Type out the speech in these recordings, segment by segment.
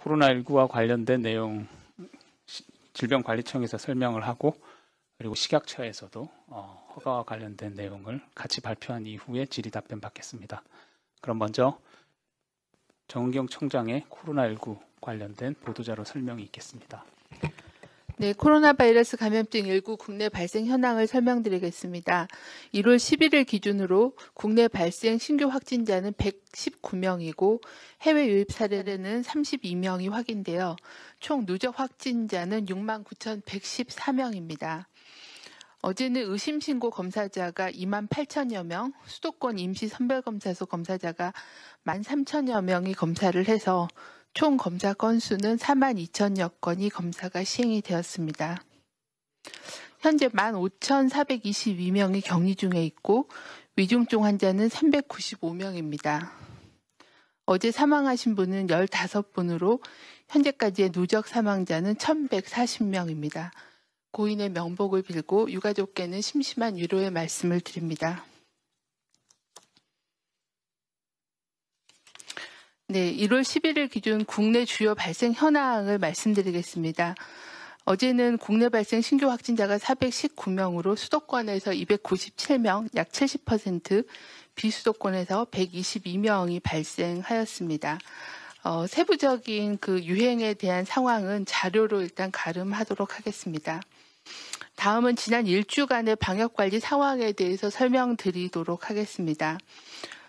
코로나19와 관련된 내용 질병관리청에서 설명을 하고 그리고 식약처에서도 허가와 관련된 내용을 같이 발표한 이후에 질의 답변 받겠습니다. 그럼 먼저 정은경 총장의 코로나19 관련된 보도자료 설명이 있겠습니다. 네, 코로나 바이러스 감염증 19 국내 발생 현황을 설명드리겠습니다. 1월 11일 기준으로 국내 발생 신규 확진자는 119명이고 해외 유입 사례는 32명이 확인되어 총 누적 확진자는 69,114명입니다. 어제는 의심 신고 검사자가 28,000여 명, 수도권 임시 선별검사소 검사자가 13,000여 명이 검사를 해서 총 검사 건수는 42,000여 건이 검사가 시행이 되었습니다. 현재 15,422명이 격리 중에 있고 위중증 환자는 395명입니다. 어제 사망하신 분은 15분으로 현재까지의 누적 사망자는 1,140명입니다. 고인의 명복을 빌고 유가족께는 심심한 위로의 말씀을 드립니다. 네, 1월 11일 기준 국내 주요 발생 현황을 말씀드리겠습니다. 어제는 국내 발생 신규 확진자가 419명으로 수도권에서 297명, 약 70%, 비수도권에서 122명이 발생하였습니다. 세부적인 그 유행에 대한 상황은 자료로 일단 가름하도록 하겠습니다. 다음은 지난 일주간의 방역관리 상황에 대해서 설명드리도록 하겠습니다.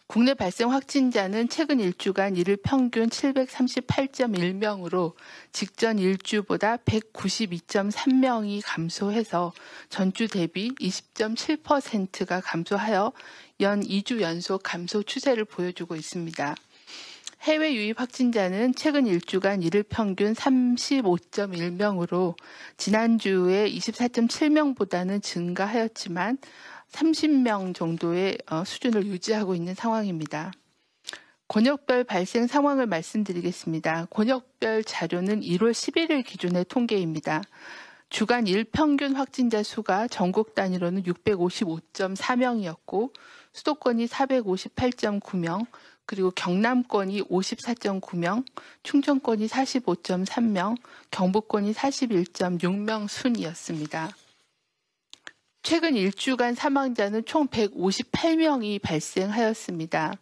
국내 발생 확진자는 최근 일주간 일일 평균 738.1명으로 직전 일주보다 192.3명이 감소해서 전주 대비 20.7%가 감소하여 연 2주 연속 감소 추세를 보여주고 있습니다. 해외 유입 확진자는 최근 일주간 일일 평균 35.1명으로 지난주에 24.7명보다는 증가하였지만 30명 정도의 수준을 유지하고 있는 상황입니다. 권역별 발생 상황을 말씀드리겠습니다. 권역별 자료는 1월 11일 기준의 통계입니다. 주간 일평균 확진자 수가 전국 단위로는 655.4명이었고 수도권이 458.9명, 그리고 경남권이 54.9명, 충청권이 45.3명, 경북권이 41.6명 순이었습니다. 최근 일주간 사망자는 총 158명이 발생하였습니다.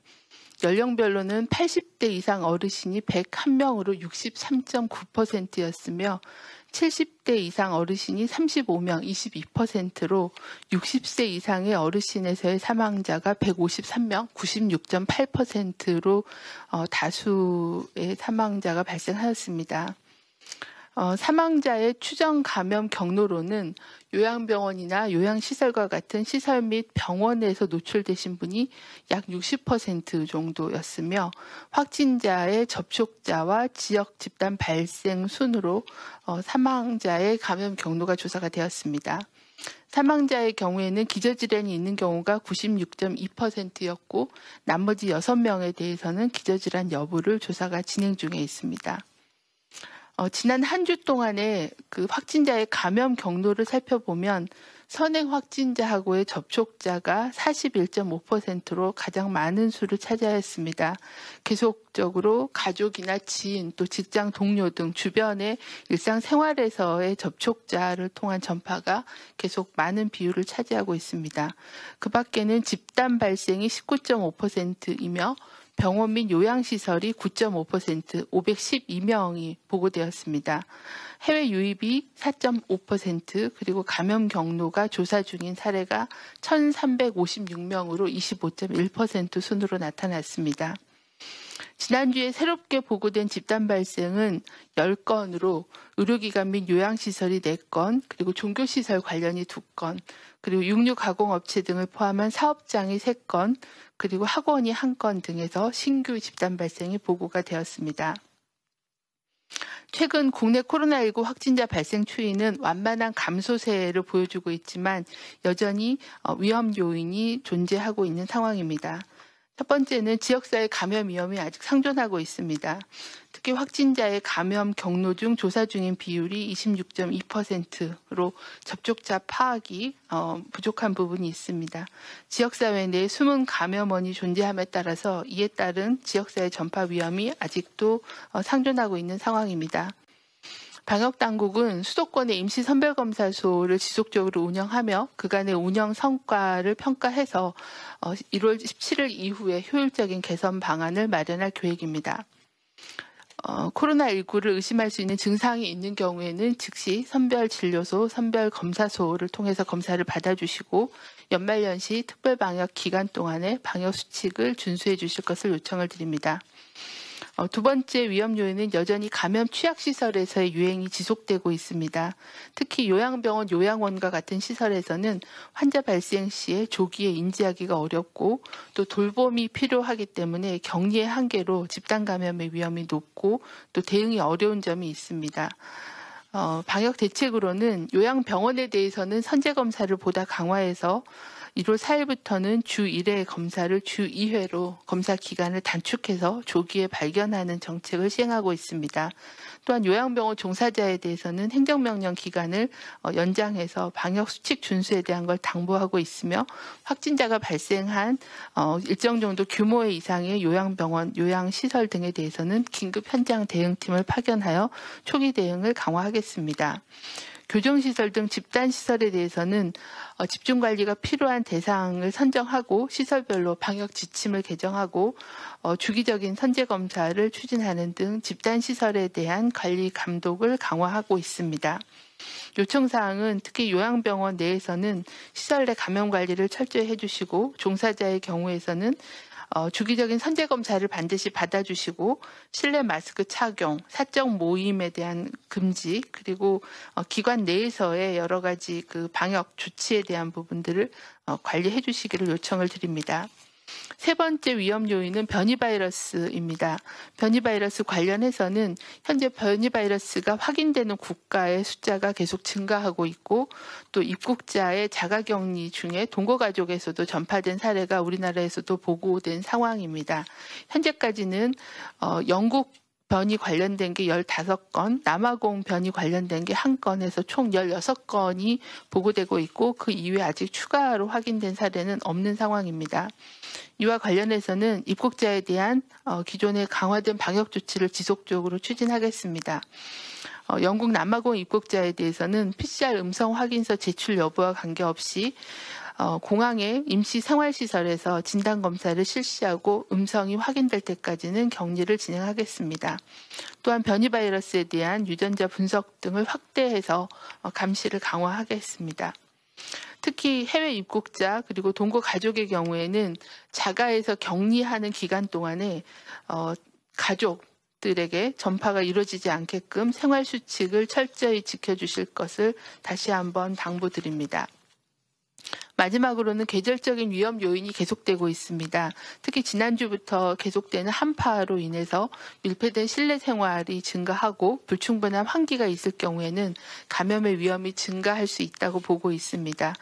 연령별로는 80대 이상 어르신이 101명으로 63.9%였으며 70대 이상 어르신이 35명, 22%로 60세 이상의 어르신에서의 사망자가 153명, 96.8%로 다수의 사망자가 발생하였습니다. 사망자의 추정 감염 경로로는 요양병원이나 요양시설과 같은 시설 및 병원에서 노출되신 분이 약 60% 정도였으며 확진자의 접촉자와 지역 집단 발생 순으로 사망자의 감염 경로가 조사가 되었습니다. 사망자의 경우에는 기저질환이 있는 경우가 96.2%였고 나머지 6명에 대해서는 기저질환 여부를 조사가 진행 중에 있습니다. 지난 한 주 동안의 그 확진자의 감염 경로를 살펴보면 선행 확진자하고의 접촉자가 41.5%로 가장 많은 수를 차지하였습니다. 계속적으로 가족이나 지인 또 직장 동료 등 주변의 일상생활에서의 접촉자를 통한 전파가 계속 많은 비율을 차지하고 있습니다. 그 밖에는 집단 발생이 19.5%이며 병원 및 요양시설이 9.5%, 512명이 보고되었습니다. 해외 유입이 4.5%, 그리고 감염 경로가 조사 중인 사례가 1,356명으로 25.1% 순으로 나타났습니다. 지난주에 새롭게 보고된 집단 발생은 10건으로 의료기관 및 요양시설이 4건, 그리고 종교시설 관련이 2건, 그리고 육류가공업체 등을 포함한 사업장이 3건, 그리고 학원이 1건 등에서 신규 집단 발생이 보고가 되었습니다. 최근 국내 코로나19 확진자 발생 추이는 완만한 감소세를 보여주고 있지만 여전히 위험 요인이 존재하고 있는 상황입니다. 첫 번째는 지역사회 감염 위험이 아직 상존하고 있습니다. 특히 확진자의 감염 경로 중 조사 중인 비율이 26.2%로 접촉자 파악이 부족한 부분이 있습니다. 지역사회 내에 숨은 감염원이 존재함에 따라서 이에 따른 지역사회 전파 위험이 아직도 상존하고 있는 상황입니다. 방역당국은 수도권의 임시선별검사소를 지속적으로 운영하며 그간의 운영 성과를 평가해서 1월 17일 이후에 효율적인 개선 방안을 마련할 계획입니다. 코로나19를 의심할 수 있는 증상이 있는 경우에는 즉시 선별진료소, 선별검사소를 통해서 검사를 받아주시고 연말연시 특별방역 기간 동안에 방역수칙을 준수해 주실 것을 요청을 드립니다. 두 번째 위험 요인은 여전히 감염 취약시설에서의 유행이 지속되고 있습니다. 특히 요양병원, 요양원과 같은 시설에서는 환자 발생 시에 조기에 인지하기가 어렵고 또 돌봄이 필요하기 때문에 격리의 한계로 집단 감염의 위험이 높고 또 대응이 어려운 점이 있습니다. 방역 대책으로는 요양병원에 대해서는 선제검사를 보다 강화해서 1월 4일부터는 주 1회 검사를 주 2회로 검사 기간을 단축해서 조기에 발견하는 정책을 시행하고 있습니다. 또한 요양병원 종사자에 대해서는 행정명령 기간을 연장해서 방역수칙 준수에 대한 걸 당부하고 있으며 확진자가 발생한 일정 정도 규모 이상의 요양병원, 요양시설 등에 대해서는 긴급 현장 대응팀을 파견하여 초기 대응을 강화하겠습니다. 교정시설 등 집단시설에 대해서는 집중관리가 필요한 대상을 선정하고 시설별로 방역 지침을 개정하고 주기적인 선제검사를 추진하는 등 집단시설에 대한 관리 감독을 강화하고 있습니다. 요청사항은 특히 요양병원 내에서는 시설 내 감염관리를 철저히 해주시고 종사자의 경우에서는 주기적인 선제검사를 반드시 받아주시고 실내 마스크 착용, 사적 모임에 대한 금지, 그리고 기관 내에서의 여러 가지 그 방역 조치에 대한 부분들을 관리해 주시기를 요청을 드립니다. 세 번째 위험 요인은 변이 바이러스입니다. 변이 바이러스 관련해서는 현재 변이 바이러스가 확인되는 국가의 숫자가 계속 증가하고 있고 또 입국자의 자가격리 중에 동거가족에서도 전파된 사례가 우리나라에서도 보고된 상황입니다. 현재까지는 영국 변이 관련된 게 15건, 남아공 변이 관련된 게 1건에서 총 16건이 보고되고 있고 그 이외에 아직 추가로 확인된 사례는 없는 상황입니다. 이와 관련해서는 입국자에 대한 기존의 강화된 방역 조치를 지속적으로 추진하겠습니다. 영국 남아공 입국자에 대해서는 PCR 음성 확인서 제출 여부와 관계없이 공항의 임시 생활시설에서 진단검사를 실시하고 음성이 확인될 때까지는 격리를 진행하겠습니다. 또한 변이 바이러스에 대한 유전자 분석 등을 확대해서 감시를 강화하겠습니다. 특히 해외 입국자 그리고 동거 가족의 경우에는 자가에서 격리하는 기간 동안에 가족들에게 전파가 이루어지지 않게끔 생활수칙을 철저히 지켜주실 것을 다시 한번 당부드립니다. 마지막으로는 계절적인 위험 요인이 계속되고 있습니다. 특히 지난주부터 계속되는 한파로 인해서 밀폐된 실내 생활이 증가하고 불충분한 환기가 있을 경우에는 감염의 위험이 증가할 수 있다고 보고 있습니다.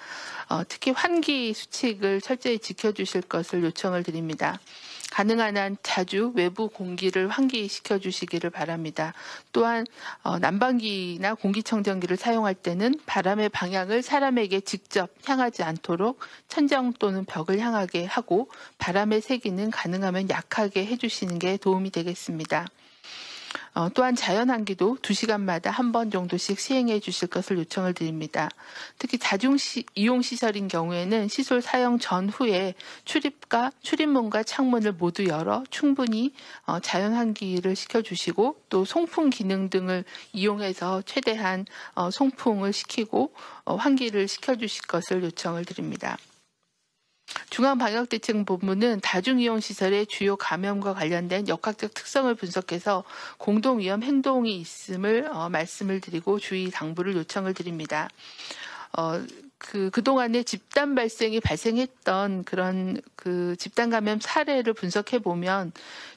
특히 환기 수칙을 철저히 지켜주실 것을 요청을 드립니다. 가능한 한 자주 외부 공기를 환기시켜 주시기를 바랍니다. 또한 난방기나 공기청정기를 사용할 때는 바람의 방향을 사람에게 직접 향하지 않도록 천정 또는 벽을 향하게 하고 바람의 세기는 가능하면 약하게 해주시는 게 도움이 되겠습니다. 또한 자연환기도 2시간마다 한 번 정도씩 시행해 주실 것을 요청을 드립니다. 특히 다중이용시설인 경우에는 시설 사용 전후에 출입문과 창문을 모두 열어 충분히 자연환기를 시켜주시고 또 송풍 기능 등을 이용해서 최대한 송풍을 시키고 환기를 시켜주실 것을 요청을 드립니다. 중앙방역대책본부는 다중이용시설의 주요 감염과 관련된 역학적 특성을 분석해서 공동위험 행동이 있음을 말씀을 드리고 주의 당부를 요청을 드립니다. 그동안에 집단 발생이 발생했던 그런 그 집단 감염 사례를 분석해 보면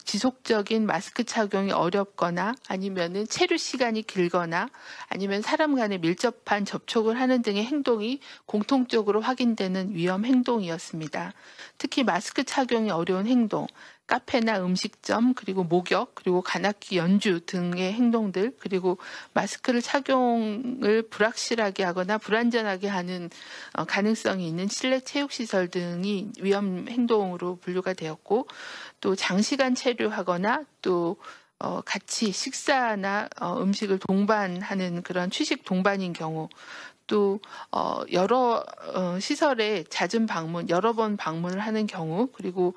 지속적인 마스크 착용이 어렵거나 아니면은 체류 시간이 길거나 아니면 사람 간에 밀접한 접촉을 하는 등의 행동이 공통적으로 확인되는 위험 행동이었습니다. 특히 마스크 착용이 어려운 행동, 카페나 음식점, 그리고 목욕, 그리고 관악기 연주 등의 행동들, 그리고 마스크를 착용을 불확실하게 하거나 불안전하게 하는 가능성이 있는 실내 체육시설 등이 위험 행동으로 분류가 되었고, 또 장시간 체류하거나 또 같이 식사나 음식을 동반하는 그런 취식 동반인 경우, 또 여러 시설에 잦은 방문, 여러 번 방문을 하는 경우, 그리고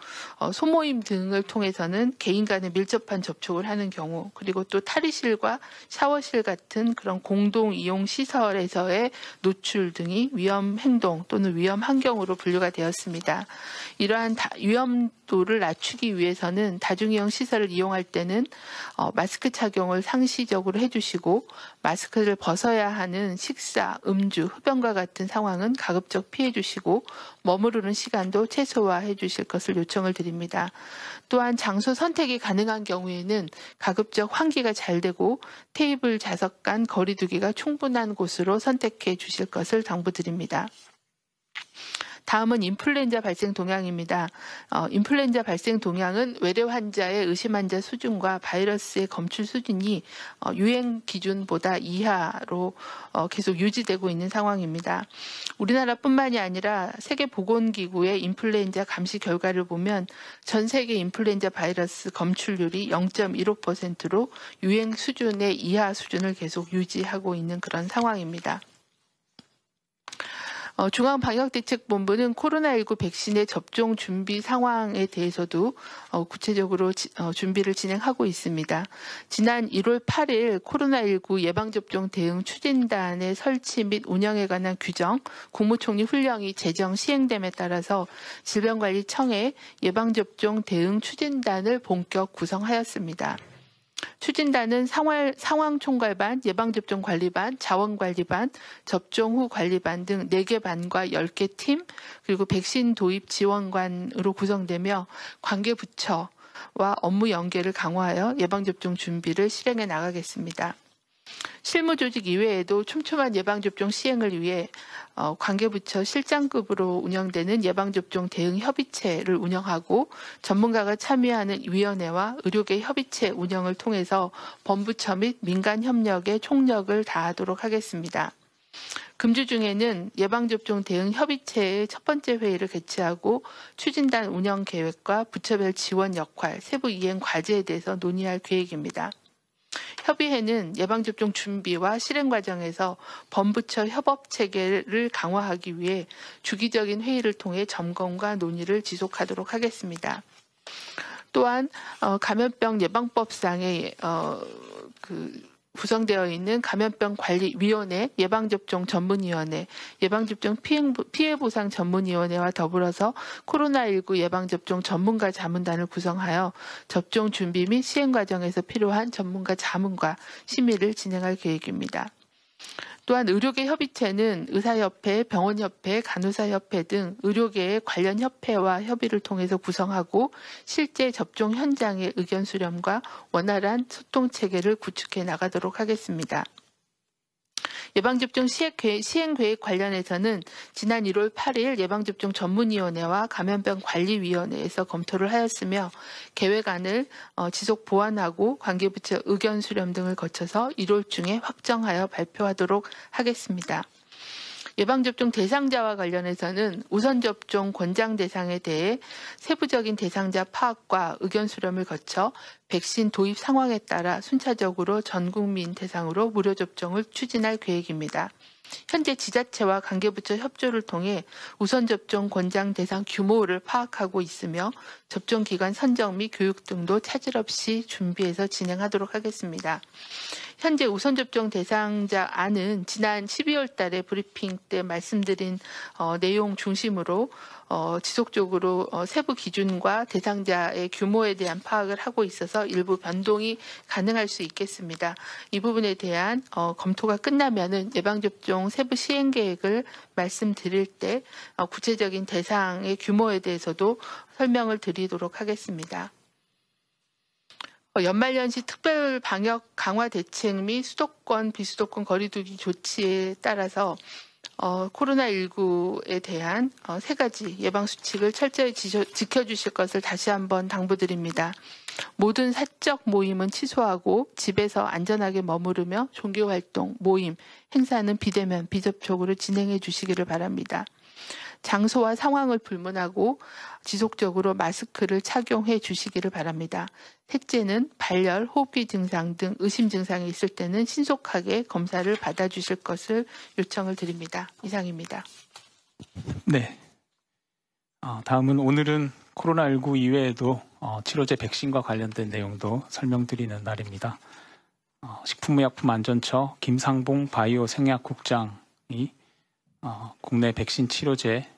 소모임 등을 통해서는 개인 간의 밀접한 접촉을 하는 경우, 그리고 또 탈의실과 샤워실 같은 그런 공동 이용 시설에서의 노출 등이 위험 행동 또는 위험 환경으로 분류가 되었습니다. 이러한 위험도를 낮추기 위해서는 다중이용 시설을 이용할 때는 마스크 착용을 상시적으로 해주시고, 마스크를 벗어야 하는 식사, 음주, 흡연과 같은 상황은 가급적 피해 주시고 머무르는 시간도 최소화해 주실 것을 요청을 드립니다. 또한 장소 선택이 가능한 경우에는 가급적 환기가 잘 되고 테이블 좌석 간 거리 두기가 충분한 곳으로 선택해 주실 것을 당부드립니다. 다음은 인플루엔자 발생 동향입니다. 인플루엔자 발생 동향은 외래 환자의 의심 환자 수준과 바이러스의 검출 수준이 유행 기준보다 이하로 계속 유지되고 있는 상황입니다. 우리나라뿐만이 아니라 세계보건기구의 인플루엔자 감시 결과를 보면 전 세계 인플루엔자 바이러스 검출률이 0.15%로 유행 수준의 이하 수준을 계속 유지하고 있는 그런 상황입니다. 중앙방역대책본부는 코로나19 백신의 접종 준비 상황에 대해서도 구체적으로 준비를 진행하고 있습니다. 지난 1월 8일 코로나19 예방접종 대응 추진단의 설치 및 운영에 관한 규정, 국무총리 훈령이 제정 시행됨에 따라서 질병관리청에 예방접종 대응 추진단을 본격 구성하였습니다. 추진단은 상황총괄반, 예방접종관리반, 자원관리반, 접종 후 관리반 등 4개 반과 10개 팀, 그리고 백신 도입 지원관으로 구성되며 관계부처와 업무 연계를 강화하여 예방접종 준비를 실행해 나가겠습니다. 실무조직 이외에도 촘촘한 예방접종 시행을 위해 관계부처 실장급으로 운영되는 예방접종 대응 협의체를 운영하고 전문가가 참여하는 위원회와 의료계 협의체 운영을 통해서 본부처 및 민간 협력에 총력을 다하도록 하겠습니다. 금주 중에는 예방접종 대응 협의체의 첫 번째 회의를 개최하고 추진단 운영 계획과 부처별 지원 역할, 세부 이행 과제에 대해서 논의할 계획입니다. 협의회는 예방접종 준비와 실행 과정에서 본부처 협업 체계를 강화하기 위해 주기적인 회의를 통해 점검과 논의를 지속하도록 하겠습니다. 또한 감염병 예방법상에 구성되어 있는 감염병관리위원회, 예방접종 전문위원회, 예방접종 피해보상 전문위원회와 더불어서 코로나19 예방접종 전문가 자문단을 구성하여 접종 준비 및 시행 과정에서 필요한 전문가 자문과 심의를 진행할 계획입니다. 또한 의료계 협의체는 의사협회, 병원협회, 간호사협회 등 의료계의 관련 협회와 협의를 통해서 구성하고 실제 접종 현장의 의견 수렴과 원활한 소통 체계를 구축해 나가도록 하겠습니다. 예방접종 시행계획 관련해서는 지난 1월 8일 예방접종 전문위원회와 감염병관리위원회에서 검토를 하였으며 계획안을 지속 보완하고 관계부처 의견 수렴 등을 거쳐서 1월 중에 확정하여 발표하도록 하겠습니다. 예방접종 대상자와 관련해서는 우선접종 권장 대상에 대해 세부적인 대상자 파악과 의견 수렴을 거쳐 백신 도입 상황에 따라 순차적으로 전 국민 대상으로 무료 접종을 추진할 계획입니다. 현재 지자체와 관계부처 협조를 통해 우선접종 권장 대상 규모를 파악하고 있으며 접종기관 선정 및 교육 등도 차질 없이 준비해서 진행하도록 하겠습니다. 현재 우선 접종 대상자 안은 지난 12월 달에 브리핑 때 말씀드린 내용 중심으로 지속적으로 세부 기준과 대상자의 규모에 대한 파악을 하고 있어서 일부 변동이 가능할 수 있겠습니다. 이 부분에 대한 검토가 끝나면은 예방접종 세부 시행 계획을 말씀드릴 때 구체적인 대상의 규모에 대해서도 설명을 드리도록 하겠습니다. 연말연시 특별 방역 강화 대책 및 수도권, 비수도권 거리두기 조치에 따라서 코로나19에 대한 세 가지 예방 수칙을 철저히 지켜주실 것을 다시 한번 당부드립니다. 모든 사적 모임은 취소하고 집에서 안전하게 머무르며 종교활동, 모임, 행사는 비대면, 비접촉으로 진행해 주시기를 바랍니다. 장소와 상황을 불문하고 지속적으로 마스크를 착용해 주시기를 바랍니다. 셋째는 발열, 호흡기 증상 등 의심 증상이 있을 때는 신속하게 검사를 받아주실 것을 요청을 드립니다. 이상입니다. 네. 다음은 오늘은 코로나19 이외에도 치료제 백신과 관련된 내용도 설명드리는 날입니다. 식품의약품안전처 김상봉 바이오 생약국장이 국내 백신 치료제